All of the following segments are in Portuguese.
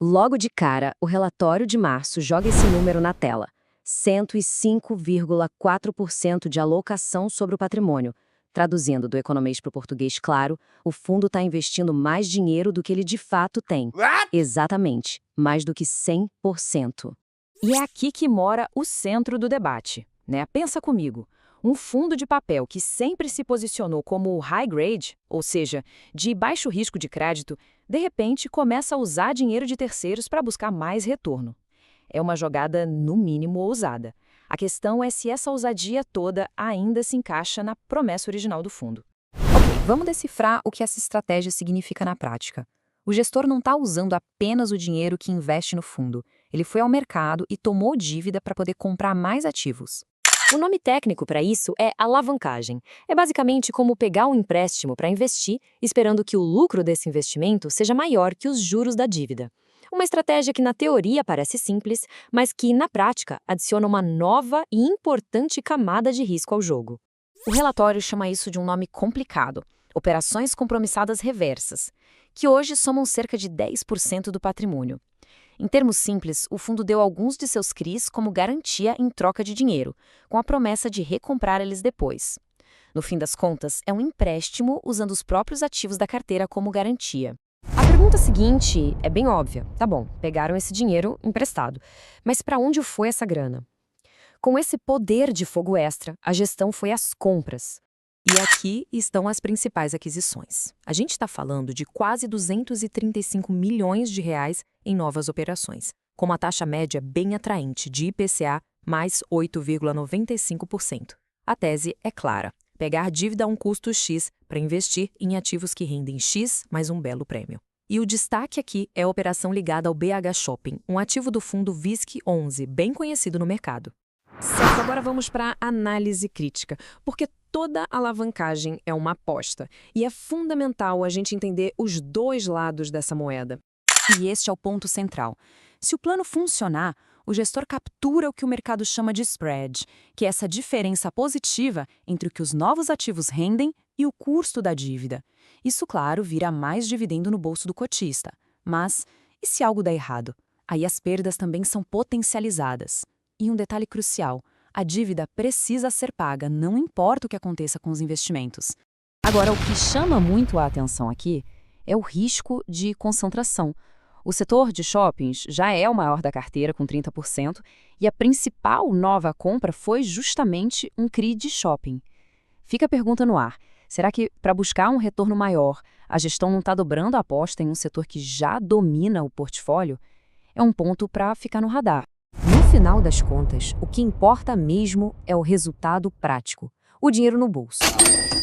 Logo de cara, o relatório de março joga esse número na tela: 105,4% de alocação sobre o patrimônio. Traduzindo do economês para o português claro, o fundo está investindo mais dinheiro do que ele de fato tem. What? Exatamente, mais do que 100%. E é aqui que mora o centro do debate, né? Pensa comigo. Um fundo de papel que sempre se posicionou como high grade, ou seja, de baixo risco de crédito, de repente começa a usar dinheiro de terceiros para buscar mais retorno. É uma jogada, no mínimo, ousada. A questão é se essa ousadia toda ainda se encaixa na promessa original do fundo. Ok, vamos decifrar o que essa estratégia significa na prática. O gestor não está usando apenas o dinheiro que investe no fundo. Ele foi ao mercado e tomou dívida para poder comprar mais ativos. O nome técnico para isso é alavancagem. É basicamente como pegar um empréstimo para investir, esperando que o lucro desse investimento seja maior que os juros da dívida. Uma estratégia que na teoria parece simples, mas que na prática adiciona uma nova e importante camada de risco ao jogo. O relatório chama isso de um nome complicado: operações compromissadas reversas, que hoje somam cerca de 10% do patrimônio. Em termos simples, o fundo deu alguns de seus CRIs como garantia em troca de dinheiro, com a promessa de recomprar eles depois. No fim das contas, é um empréstimo usando os próprios ativos da carteira como garantia. A pergunta seguinte é bem óbvia. Tá bom, pegaram esse dinheiro emprestado, mas para onde foi essa grana? Com esse poder de fogo extra, a gestão foi às compras. E aqui estão as principais aquisições. A gente está falando de quase 235 milhões de reais em novas operações, com uma taxa média bem atraente de IPCA mais 8,95%. A tese é clara: pegar dívida a um custo X para investir em ativos que rendem X mais um belo prêmio. E o destaque aqui é a operação ligada ao BH Shopping, um ativo do fundo VISC11, bem conhecido no mercado. Certo, agora vamos para a análise crítica, porque toda alavancagem é uma aposta, e é fundamental a gente entender os dois lados dessa moeda. E este é o ponto central. Se o plano funcionar, o gestor captura o que o mercado chama de spread, que é essa diferença positiva entre o que os novos ativos rendem e o custo da dívida. Isso, claro, vira mais dividendo no bolso do cotista. Mas, e se algo der errado? Aí as perdas também são potencializadas. E um detalhe crucial: a dívida precisa ser paga, não importa o que aconteça com os investimentos. Agora, o que chama muito a atenção aqui é o risco de concentração. O setor de shoppings já é o maior da carteira, com 30%, e a principal nova compra foi justamente um CRI de shopping. Fica a pergunta no ar: será que, para buscar um retorno maior, a gestão não está dobrando a aposta em um setor que já domina o portfólio? É um ponto para ficar no radar. No final das contas, o que importa mesmo é o resultado prático, o dinheiro no bolso.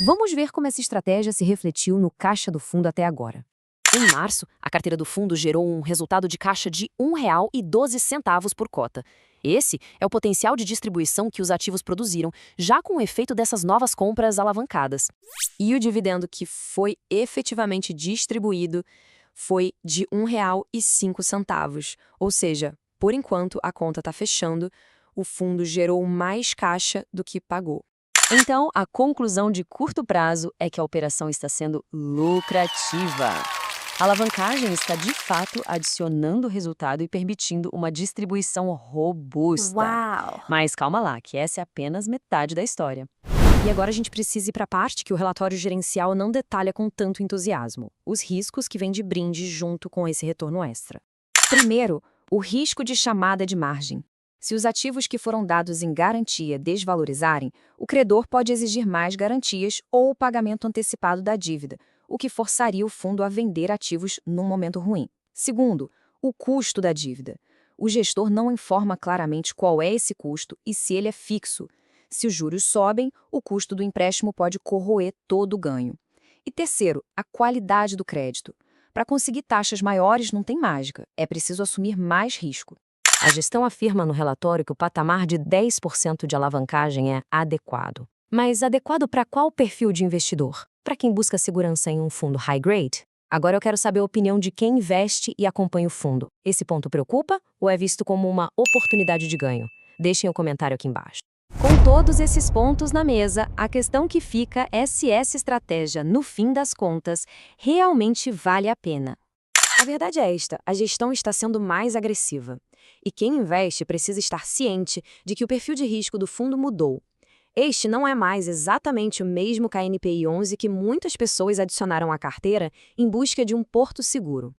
Vamos ver como essa estratégia se refletiu no caixa do fundo até agora. Em março, a carteira do fundo gerou um resultado de caixa de R$ 1,12 por cota. Esse é o potencial de distribuição que os ativos produziram, já com o efeito dessas novas compras alavancadas. E o dividendo que foi efetivamente distribuído foi de R$ 1,05, ou seja, por enquanto a conta está fechando, o fundo gerou mais caixa do que pagou. Então, a conclusão de curto prazo é que a operação está sendo lucrativa. A alavancagem está, de fato, adicionando resultado e permitindo uma distribuição robusta. Uau! Mas calma lá, que essa é apenas metade da história. E agora a gente precisa ir para a parte que o relatório gerencial não detalha com tanto entusiasmo: os riscos que vêm de brinde junto com esse retorno extra. Primeiro, o risco de chamada de margem. Se os ativos que foram dados em garantia desvalorizarem, o credor pode exigir mais garantias ou o pagamento antecipado da dívida, o que forçaria o fundo a vender ativos num momento ruim. Segundo, o custo da dívida. O gestor não informa claramente qual é esse custo e se ele é fixo. Se os juros sobem, o custo do empréstimo pode corroer todo o ganho. E terceiro, a qualidade do crédito. Para conseguir taxas maiores não tem mágica, é preciso assumir mais risco. A gestão afirma no relatório que o patamar de 10% de alavancagem é adequado. Mas adequado para qual perfil de investidor? Para quem busca segurança em um fundo high grade? Agora eu quero saber a opinião de quem investe e acompanha o fundo. Esse ponto preocupa ou é visto como uma oportunidade de ganho? Deixem o comentário aqui embaixo. Com todos esses pontos na mesa, a questão que fica é se essa estratégia, no fim das contas, realmente vale a pena. A verdade é esta: a gestão está sendo mais agressiva. E quem investe precisa estar ciente de que o perfil de risco do fundo mudou. Este não é mais exatamente o mesmo KNPI 11 que muitas pessoas adicionaram à carteira em busca de um porto seguro.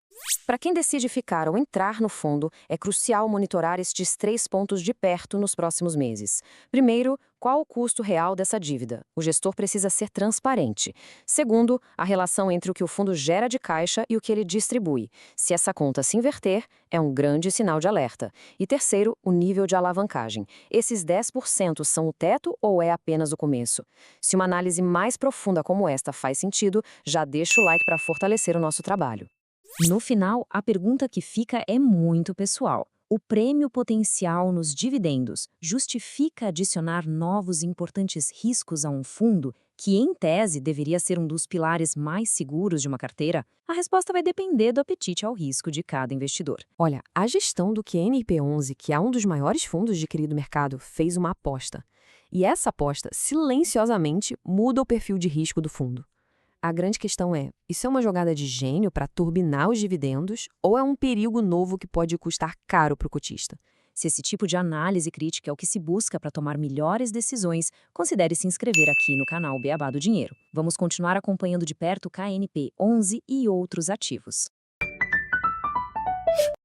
Para quem decide ficar ou entrar no fundo, é crucial monitorar estes 3 pontos de perto nos próximos meses. Primeiro, qual o custo real dessa dívida? O gestor precisa ser transparente. Segundo, a relação entre o que o fundo gera de caixa e o que ele distribui. Se essa conta se inverter, é um grande sinal de alerta. E terceiro, o nível de alavancagem. Esses 10% são o teto ou é apenas o começo? Se uma análise mais profunda como esta faz sentido, já deixa o like para fortalecer o nosso trabalho. No final, a pergunta que fica é muito pessoal. O prêmio potencial nos dividendos justifica adicionar novos e importantes riscos a um fundo que, em tese, deveria ser um dos pilares mais seguros de uma carteira? A resposta vai depender do apetite ao risco de cada investidor. Olha, a gestão do QNP11, que é um dos maiores fundos de CRI do mercado, fez uma aposta. E essa aposta, silenciosamente, muda o perfil de risco do fundo. A grande questão é, isso é uma jogada de gênio para turbinar os dividendos ou é um perigo novo que pode custar caro para o cotista? Se esse tipo de análise crítica é o que se busca para tomar melhores decisões, considere se inscrever aqui no canal Beabá do Dinheiro. Vamos continuar acompanhando de perto o KNP 11 e outros ativos.